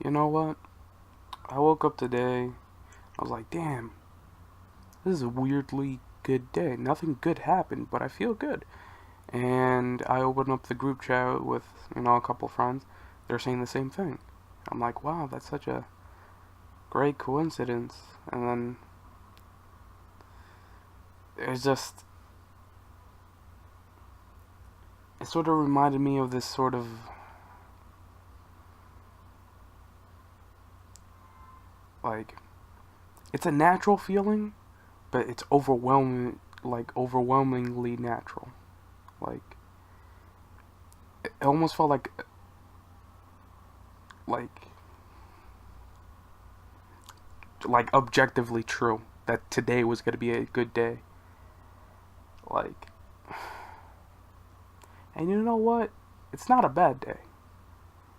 You know what? I woke up today. I was like, damn, this is a weirdly good day. Nothing good happened, but I feel good. And I opened up the group chat with, a couple friends. They're saying the same thing. I'm like, wow, that's such a great coincidence. And then it's just, it sort of reminded me of this sort of, like, it's a natural feeling, but it's overwhelmingly natural. Like, it almost felt like, like objectively true that today was gonna be a good day. Like, and you know what? It's not a bad day,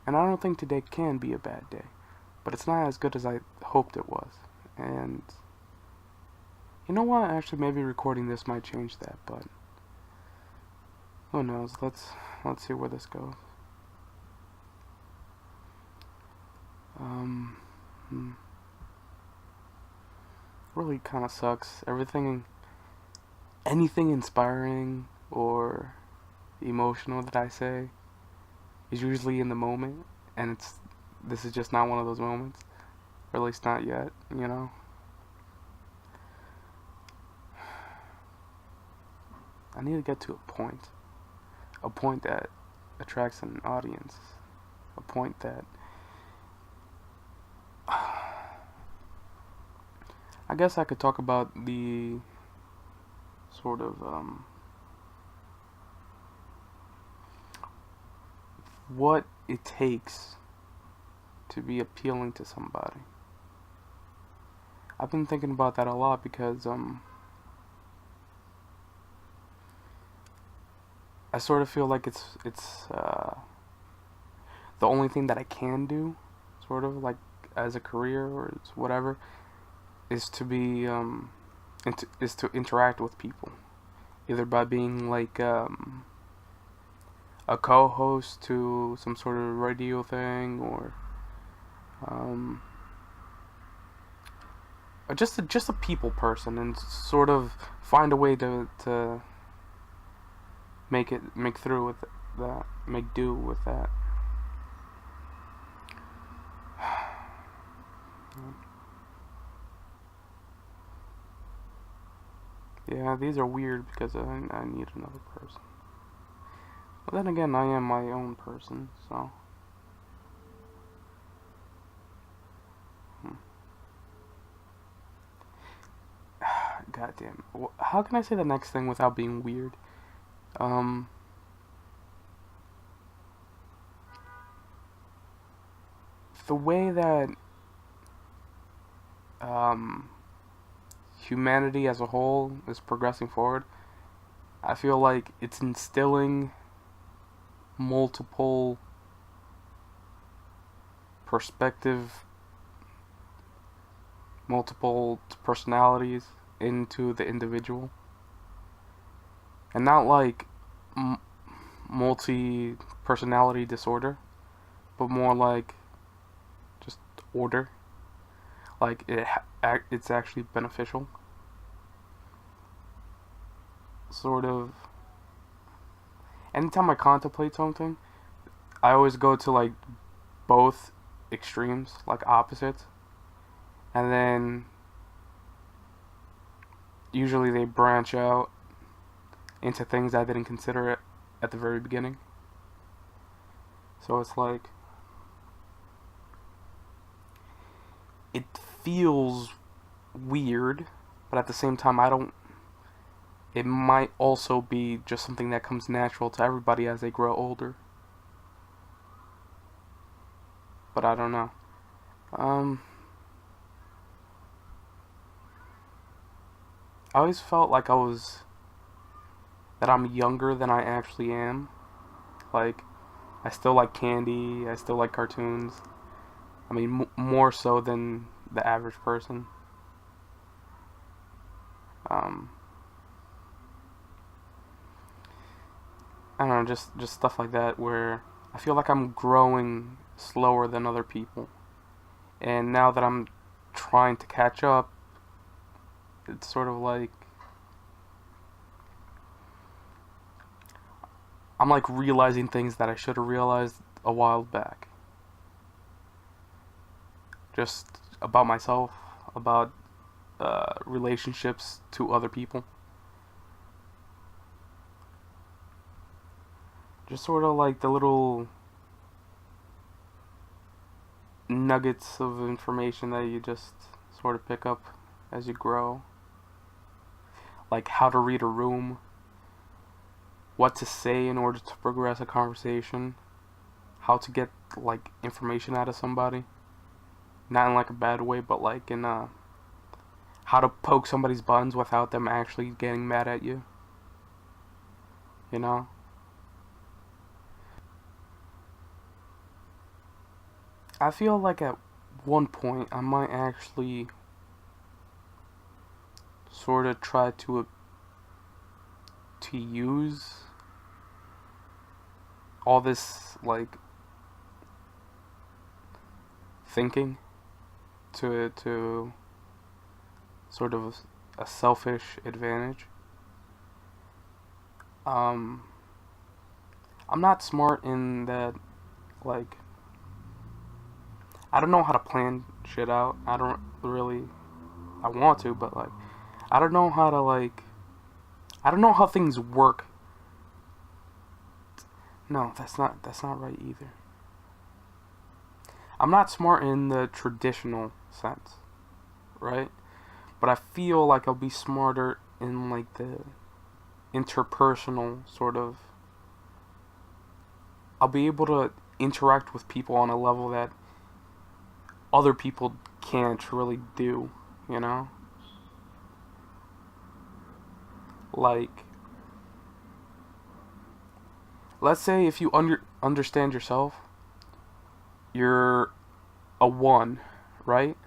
and I don't think today can be a bad day, but it's not as good as I hoped it was. And you know what? Actually, maybe recording this might change that, but who knows? Let's see where this goes. Um, hmm. Really kind of sucks. Anything inspiring or emotional that I say is usually in the moment, and this is just not one of those moments, or at least not yet. I need to get to a point that attracts an audience, a point that I guess I could talk about the sort of what it takes to be appealing to somebody. I've been thinking about that a lot because I sort of feel like it's the only thing that I can do, sort of like as a career or whatever, is to be is to interact with people, either by being like a co-host to some sort of radio thing, or um, just a people person, and sort of find a way to make through with that, make do with that. Yeah, these are weird because I need another person. But then again, I am my own person, so. Hmm. Goddamn. How can I say the next thing without being weird? Um. The way that um, humanity as a whole is progressing forward, I feel like it's instilling multiple perspective, multiple personalities into the individual, and not like multi personality disorder, but more like just order. Like it's actually beneficial. Sort of. Anytime I contemplate something, I always go to like both extremes, like opposites, and then usually they branch out into things I didn't consider it at the very beginning. So it's like it feels weird, but at the same time I don't it might also be just something that comes natural to everybody as they grow older. But I don't know. Um I always felt like that I'm younger than I actually am. Like I still like candy, I still like cartoons. I mean, more so than the average person. Um, I don't know, just stuff like that where I feel like I'm growing slower than other people. And now that I'm trying to catch up, it's sort of like I'm like realizing things that I should have realized a while back. Just about myself, about relationships to other people. Just sort of like the little nuggets of information that you just sort of pick up as you grow. Like how to read a room, what to say in order to progress a conversation, how to get like information out of somebody. Not in like a bad way, but like in how to poke somebody's buttons without them actually getting mad at you. You know? I feel like at one point I might actually sort of try to use all this like thinking to sort of a selfish advantage. Um, I'm not smart in that, like, I don't know how to plan shit out. I don't really, I want to, but like, I don't know how to like, I don't know how things work. No, that's not right either. I'm not smart in the traditional sense, right? But I feel like I'll be smarter in like the interpersonal sort of. I'll be able to interact with people on a level that other people can't really do, you know? Like, let's say if you understand yourself, you're a 1, right?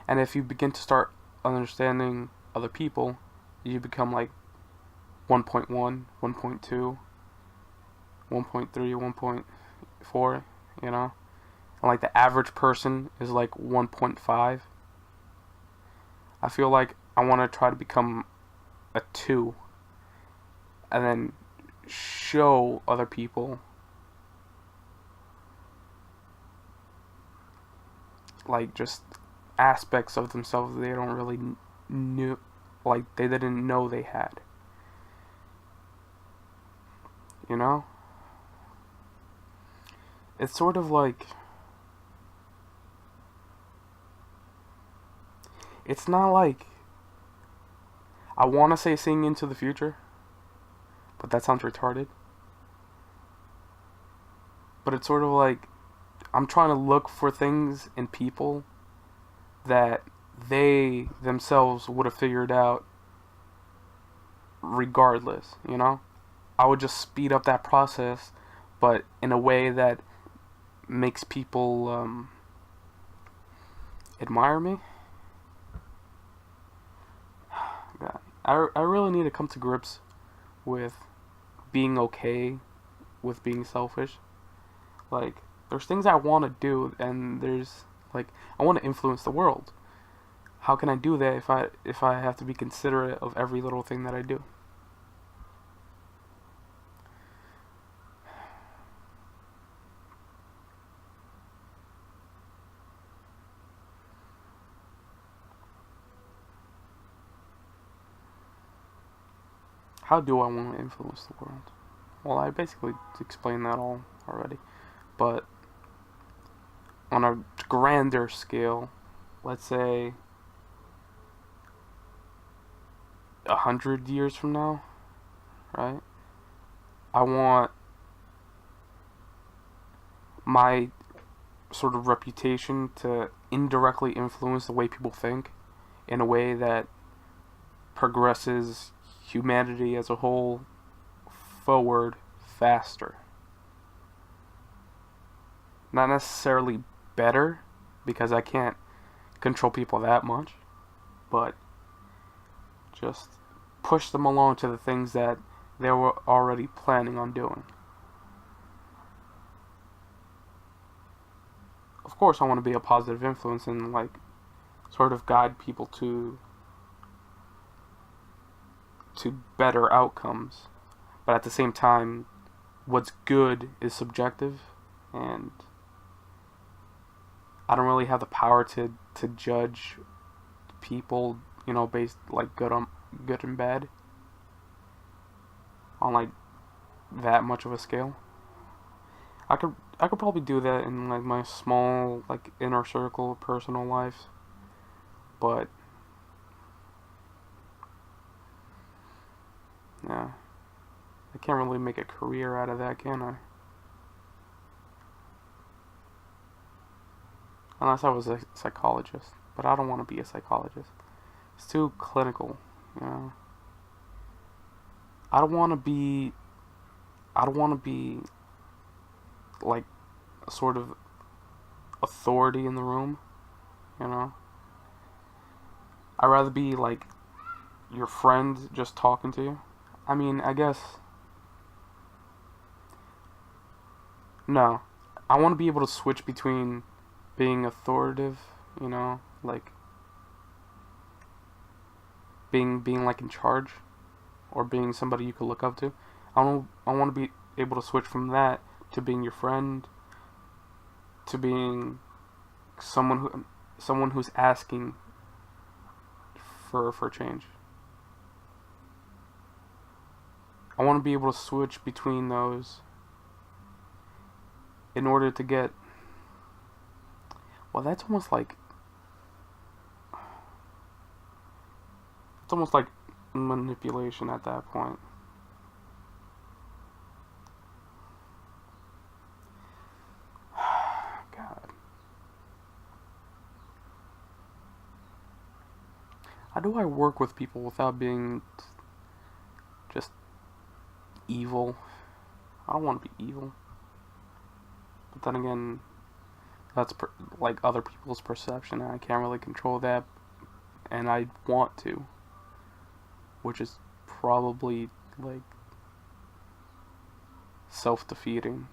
And if you begin to start understanding other people, you become like 1.1, 1.2, 1.3, 1.4, you know? And like the average person is like 1.5. I feel like I want to try to become a 2 and then show other people like just aspects of themselves they don't really knew, like they didn't know they had, you know? It's sort of like, it's not like I want to say seeing into the future, but that sounds retarded. But it's sort of like I'm trying to look for things in people that they themselves would have figured out regardless, you know? I would just speed up that process, but in a way that makes people admire me. God, I really need to come to grips with being okay with being selfish. Like, there's things I want to do, and there's like I want to influence the world. How can I do that if I have to be considerate of every little thing that I do? How do I want to influence the world? Well, I basically explained that all already. But on a grander scale, let's say 100 years from now, right? I want my sort of reputation to indirectly influence the way people think in a way that progresses humanity as a whole forward faster. Not necessarily better, because I can't control people that much, but just push them along to the things that they were already planning on doing. Of course I want to be a positive influence and like sort of guide people to better outcomes. But at the same time, what's good is subjective, and I don't really have the power to judge people, based like good and bad on like that much of a scale. I could probably do that in like my small like inner circle of personal life, but yeah, I can't really make a career out of that, can I? Unless I was a psychologist, but I don't want to be a psychologist. It's too clinical, you know. I don't want to be. I don't want to be like a sort of authority in the room, you know. I'd rather be like your friend just talking to you. I mean, I guess. No. I want to be able to switch between being authoritative, like being like in charge, or being somebody you could look up to. I want to be able to switch from that to being your friend, to being someone who's asking for change. I want to be able to switch between those in order to get. Well, that's almost like. It's almost like manipulation at that point. God. How do I work with people without being just evil? I don't want to be evil. But then again, that's like other people's perception, and I can't really control that, and I want to, which is probably like self-defeating,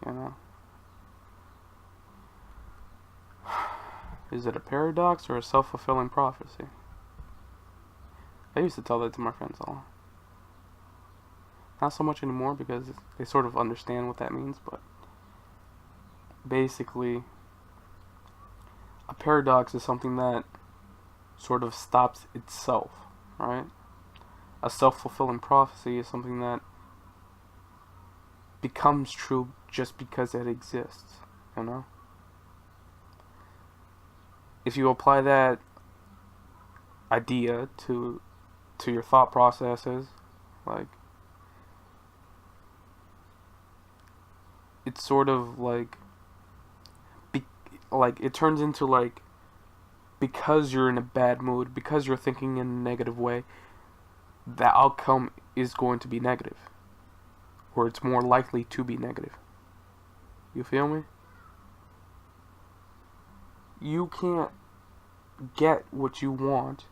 you know. Is it a paradox or a self-fulfilling prophecy? I used to tell that to my friends a lot. Not so much anymore because they sort of understand what that means, but basically, a paradox is something that sort of stops itself, right? A self-fulfilling prophecy is something that becomes true just because it exists, you know? If you apply that idea to your thought processes, like, it's sort of like it turns into like, because you're in a bad mood, because you're thinking in a negative way, the outcome is going to be negative, or it's more likely to be negative. You feel me? You can't get what you want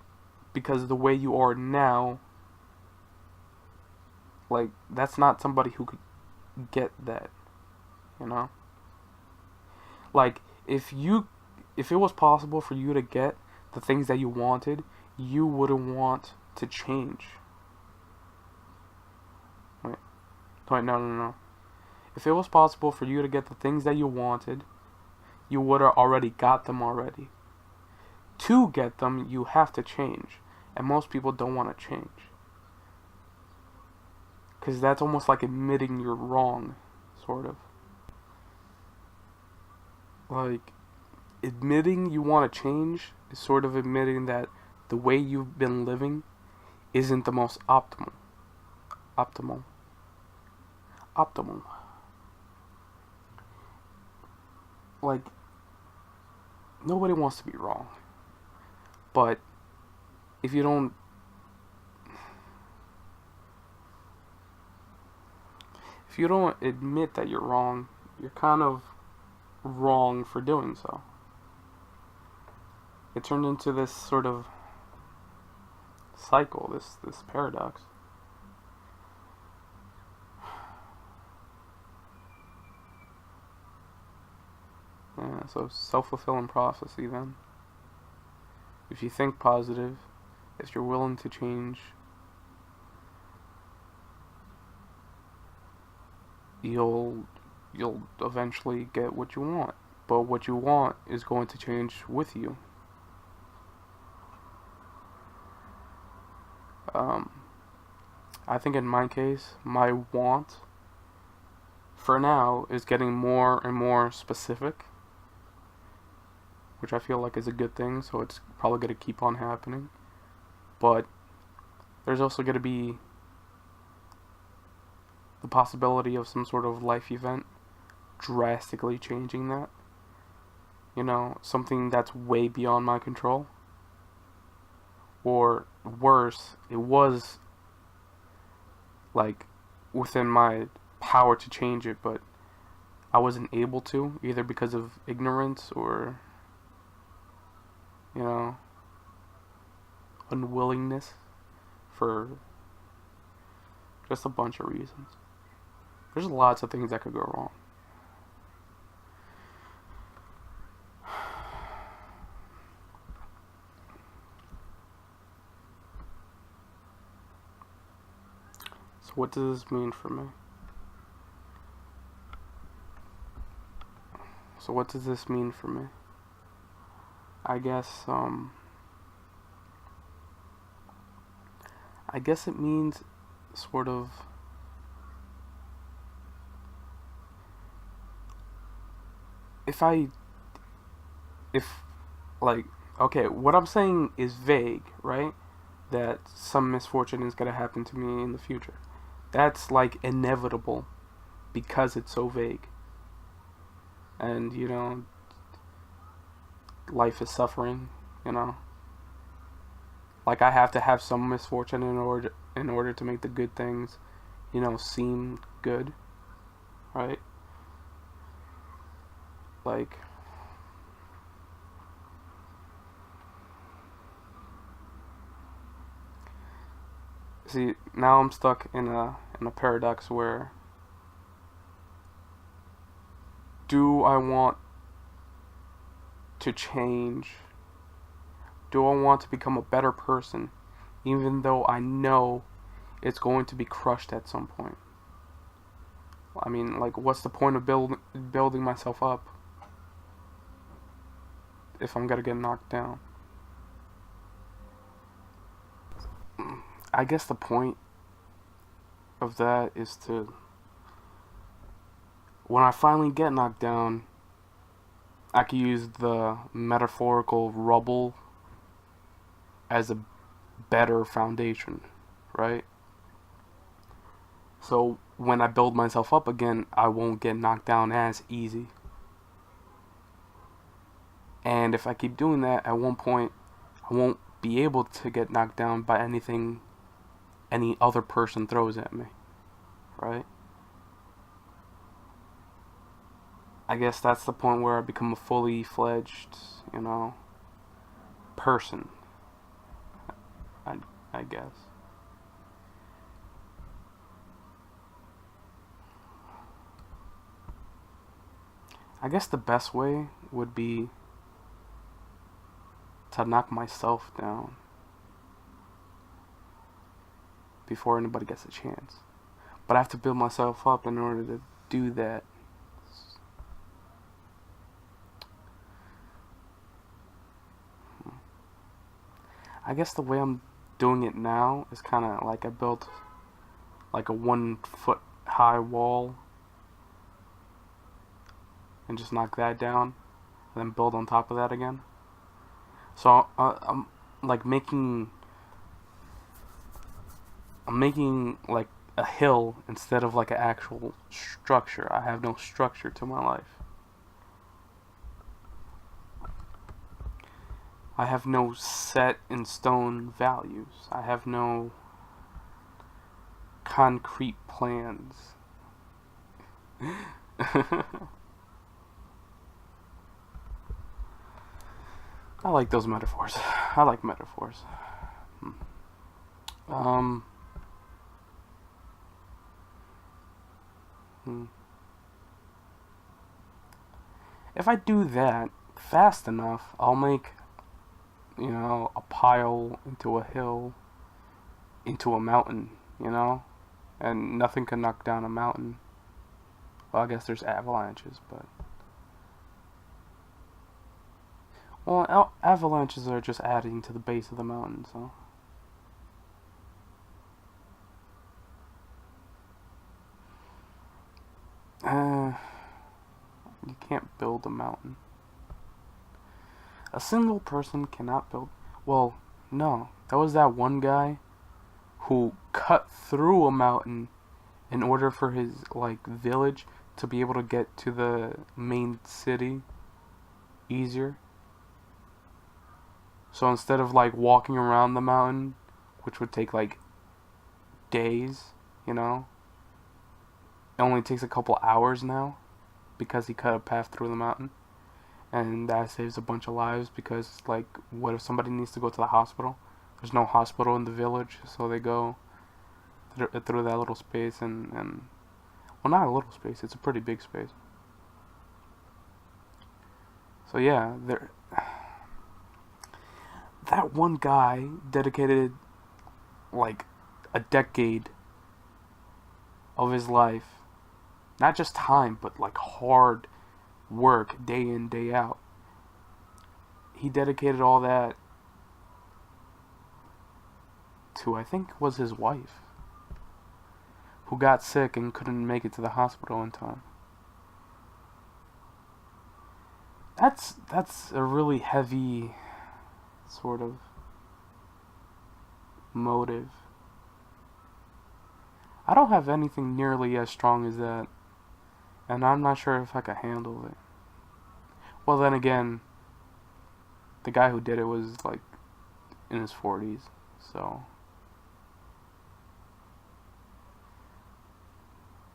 because the way you are now, like, that's not somebody who could get that, you know? Like, if it was possible for you to get the things that you wanted, you wouldn't want to change. Wait, no. If it was possible for you to get the things that you wanted, you would have already got them already. To get them, you have to change. And most people don't want to change. Because that's almost like admitting you're wrong, sort of. Like, admitting you want to change is sort of admitting that the way you've been living isn't the most optimal. Optimal. Like, nobody wants to be wrong. But if you don't admit that you're wrong, you're kind of wrong for doing so. It turned into this sort of cycle, this paradox. Yeah, so self-fulfilling prophecy then. If you think positive, if you're willing to change, you'll eventually get what you want. But what you want is going to change with you. I think in my case, my want for now is getting more and more specific, which I feel like is a good thing, so it's probably going to keep on happening. But there's also going to be the possibility of some sort of life event drastically changing that. You know, something that's way beyond my control. Or worse, it was like within my power to change it, but I wasn't able to, either because of ignorance or, you know, unwillingness, for just a bunch of reasons. There's lots of things that could go wrong. So what does this mean for me? So what does this mean for me? I guess it means sort of if like, okay, what I'm saying is vague, right? That some misfortune is going to happen to me in the future. That's like inevitable because it's so vague. And, you know, life is suffering, you know. Like, I have to have some misfortune in order to make the good things, you know, seem good, right? Like, see, now I'm stuck in a paradox where, do I want to change? Do I want to become a better person, even though I know it's going to be crushed at some point? I mean, like, what's the point of building myself up if I'm gonna get knocked down? I guess the point of that is to, when I finally get knocked down, I could use the metaphorical rubble as a better foundation, right? So when I build myself up again, I won't get knocked down as easy. And if I keep doing that, at one point, I won't be able to get knocked down by anything any other person throws at me, right? I guess that's the point where I become a fully fledged, you know, person. I guess. I guess the best way would be to knock myself down before anybody gets a chance. But I have to build myself up in order to do that. I guess the way I'm doing it now is kind of like I built like a 1 foot high wall and just knock that down and then build on top of that again. So I'm like making like a hill instead of like an actual structure. I have no structure to my life. I have no set in stone values. I have no concrete plans. I like those metaphors. I like metaphors. Um. if I do that fast enough, I'll make, a pile into a hill, into a mountain, and nothing can knock down a mountain. Well, I guess there's avalanches, but avalanches are just adding to the base of the mountain, so. You can't build a mountain. A single person cannot build. Well, no. That was that one guy who cut through a mountain in order for his, village to be able to get to the main city easier. So instead of, walking around the mountain, which would take, days, it only takes a couple hours now because he cut a path through the mountain. And that saves a bunch of lives because, what if somebody needs to go to the hospital? There's no hospital in the village, so they go through that little space and well, not a little space, it's a pretty big space. So yeah, that one guy dedicated, a decade of his life, not just time, but, hard work, day in, day out. He dedicated all that to, I think, was his wife, who got sick and couldn't make it to the hospital in time. That's a really heavy sort of motive. I don't have anything nearly as strong as that, and I'm not sure if I could handle it. Well, then again, the guy who did it was, in his 40s, so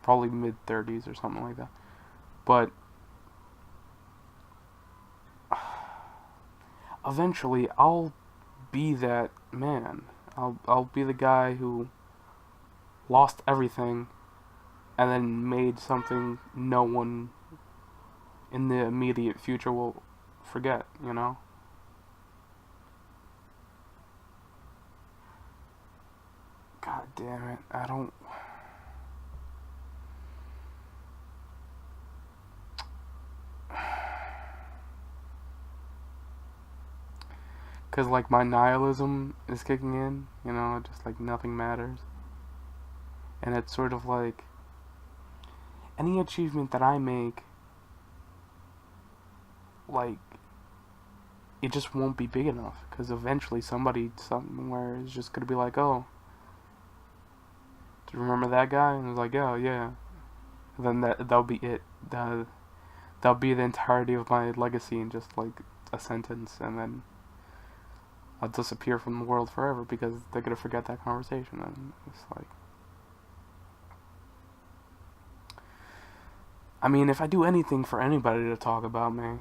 probably mid-30s or something like that. But eventually, I'll be that man. I'll be the guy who lost everything and then made something no one in the immediate future will forget, God damn it, I don't. Because, my nihilism is kicking in, just, nothing matters. And it's sort of any achievement that I make, it just won't be big enough. Because eventually somebody somewhere is just going to be like, oh, do you remember that guy? And it's like, oh, yeah. And then that'll be it. That'll be the entirety of my legacy in just, a sentence. And then I'll disappear from the world forever because they're going to forget that conversation. And it's I mean, if I do anything for anybody to talk about me,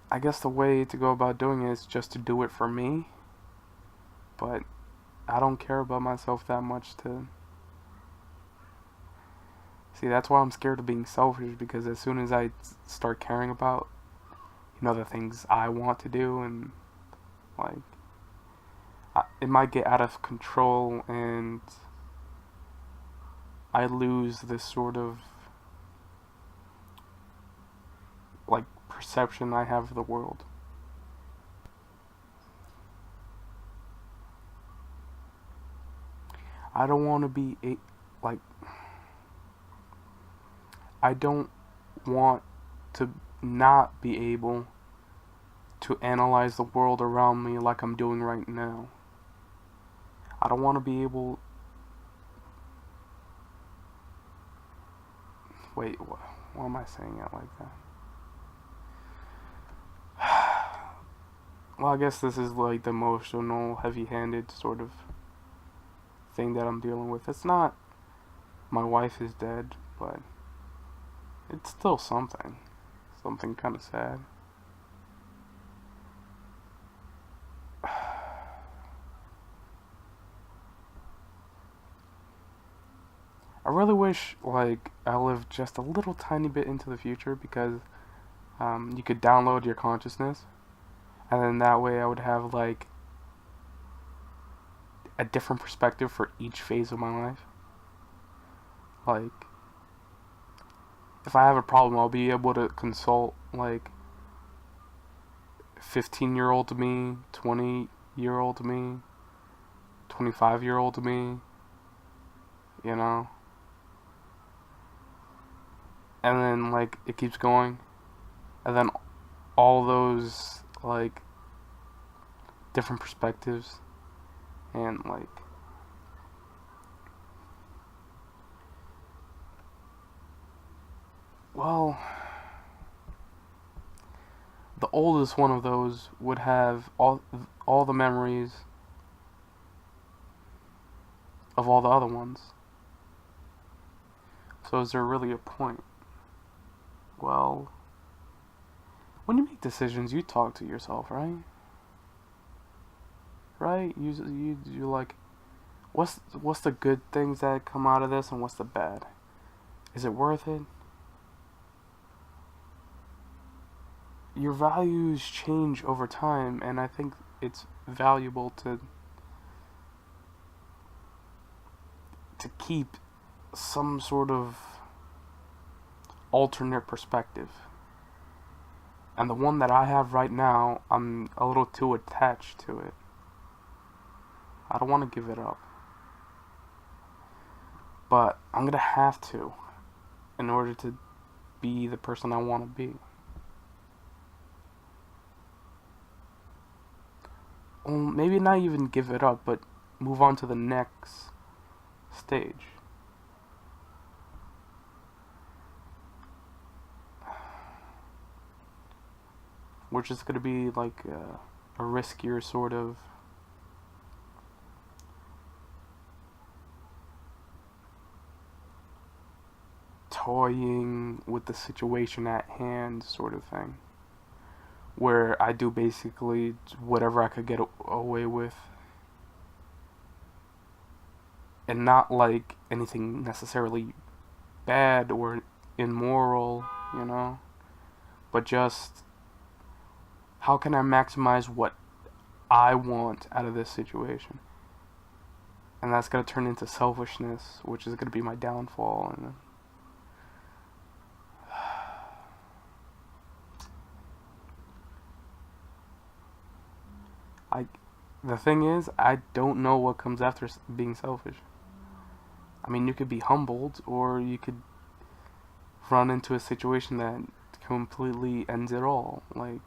I guess the way to go about doing it is just to do it for me. But I don't care about myself that much to. See, that's why I'm scared of being selfish, because as soon as I start caring about, the things I want to do, and, it might get out of control, and I lose this sort of, perception I have of the world. I don't want to be, I don't want to not be able to analyze the world around me like I'm doing right now. I don't want to be able. Wait, why am I saying it like that? Well, I guess this is the emotional, heavy-handed sort of thing that I'm dealing with. It's not my wife is dead, but it's still something. Something kind of sad. really wish, like, I lived just a little tiny bit into the future, because you could download your consciousness, and then that way I would have, like, a different perspective for each phase of my life. Like, if I have a problem, I'll be able to consult, like, 15-year-old me, 20-year-old me, 25-year-old me, you know? And then, like, it keeps going. And then all those, like, different perspectives. And, like, well, the oldest one of those would have all the memories of all the other ones. So is there really a point? Well, when you make decisions, you talk to yourself, right? Right? You like, what's the good things that come out of this, and what's the bad? Is it worth it? Your values change over time, and I think it's valuable to keep some sort of alternate perspective. And the one that I have right now, I'm a little too attached to it. I don't want to give it up. But I'm gonna have to, in order to be the person I want to be. Well, maybe not even give it up, but move on to the next stage. Which is going to be like a riskier sort of toying with the situation at hand sort of thing. Where I do basically whatever I could get away with. And not like anything necessarily bad or immoral, you know? But just, how can I maximize what I want out of this situation? And that's going to turn into selfishness, which is going to be my downfall. And the thing is, I don't know what comes after being selfish. I mean, you could be humbled, or you could run into a situation that completely ends it all. Like,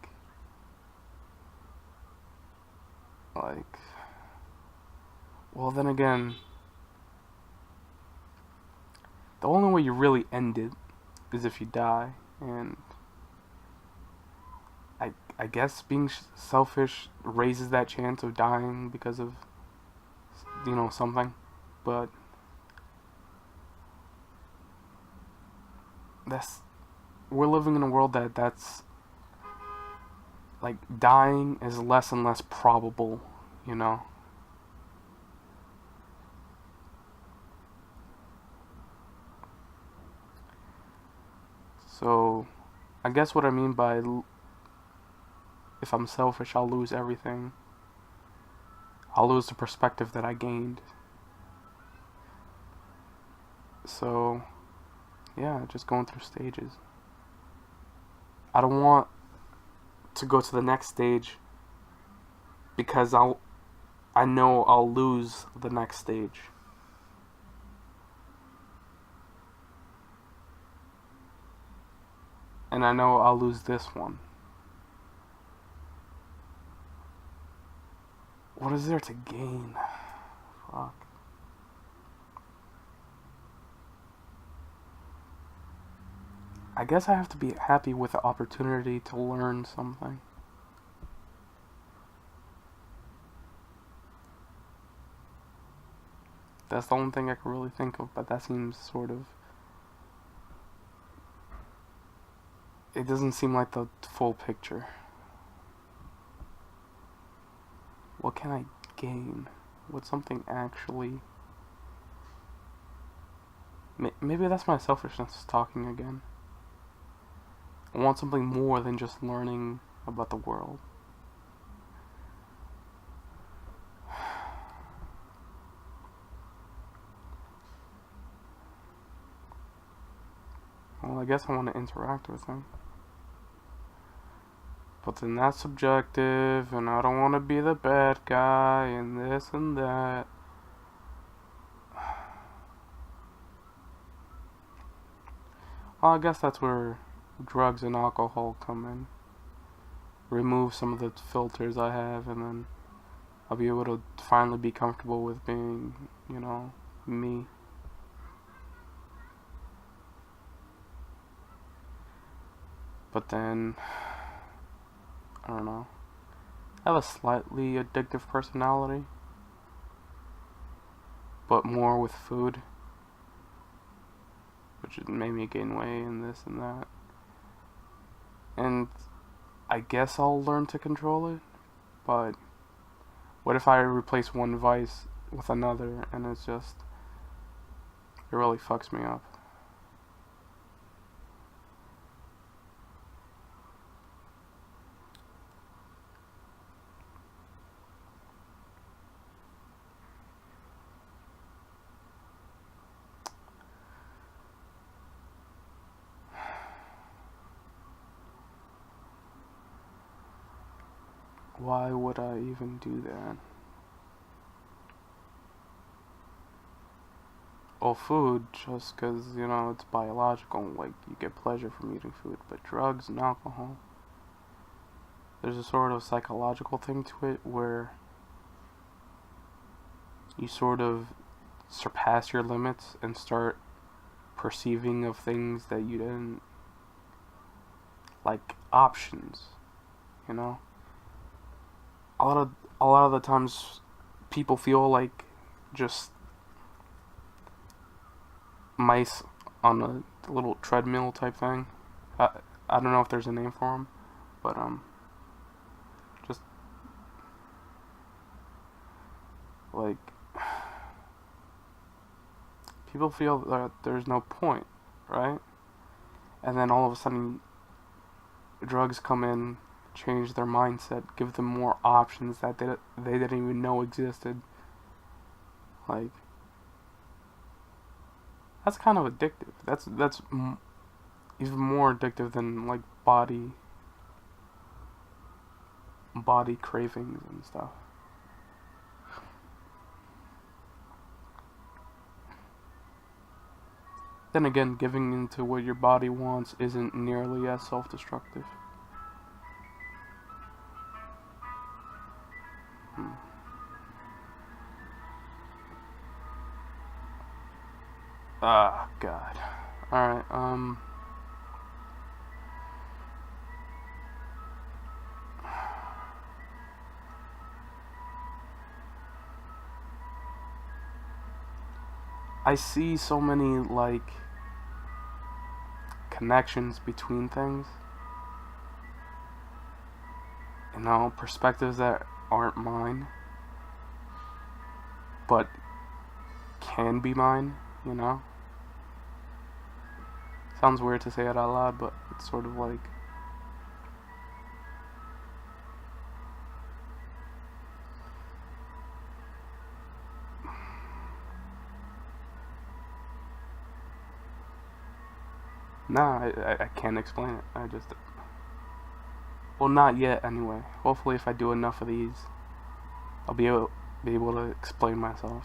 well, then again, the only way you really end it is if you die, and I guess being selfish raises that chance of dying because of, something, but we're living in a world that's like, dying is less and less probable, you know? So, I guess what I mean by, if I'm selfish, I'll lose everything. I'll lose the perspective that I gained. So, yeah, just going through stages. I don't want to go to the next stage because I know I'll lose the next stage. And I know I'll lose this one. What is there to gain? Fuck. I guess I have to be happy with the opportunity to learn something. That's the only thing I can really think of, but that seems sort of... It doesn't seem like the full picture. What can I gain? Would something actually Maybe that's my selfishness talking again. I want something more than just learning about the world. Well, I guess I want to interact with him. But then that's subjective, and I don't want to be the bad guy, and this and that. Well, I guess that's where drugs and alcohol come in. Remove some of the filters I have, and then I'll be able to finally be comfortable with being, me. But then, I don't know. I have a slightly addictive personality, but more with food, which made me gain weight and this and that. And I guess I'll learn to control it, but what if I replace one vice with another and it really fucks me up? Why would I even do that? Well, food, just because, it's biological, like, you get pleasure from eating food. But drugs and alcohol, there's a sort of psychological thing to it where you sort of surpass your limits and start perceiving of things that you didn't, like options, you know? A lot of the times people feel like just mice on a little treadmill type thing. I, I don't know if there's a name for them, but just like people feel that there's no point, right? And then all of a sudden drugs come in, change their mindset, give them more options that they didn't even know existed. Like, that's kind of addictive. That's even more addictive than like body cravings and stuff. Then again, giving into what your body wants isn't nearly as self-destructive. Ah, God. Alright, I see so many, like, connections between things. Perspectives that aren't mine, but can be mine, Sounds weird to say it out loud, but it's sort of like... Nah, I can't explain it. I just... Well, not yet, anyway. Hopefully if I do enough of these, I'll be able to explain myself,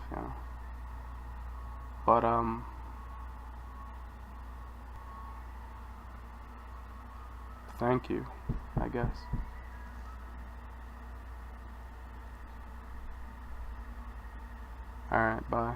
But, thank you, I guess. Alright, bye.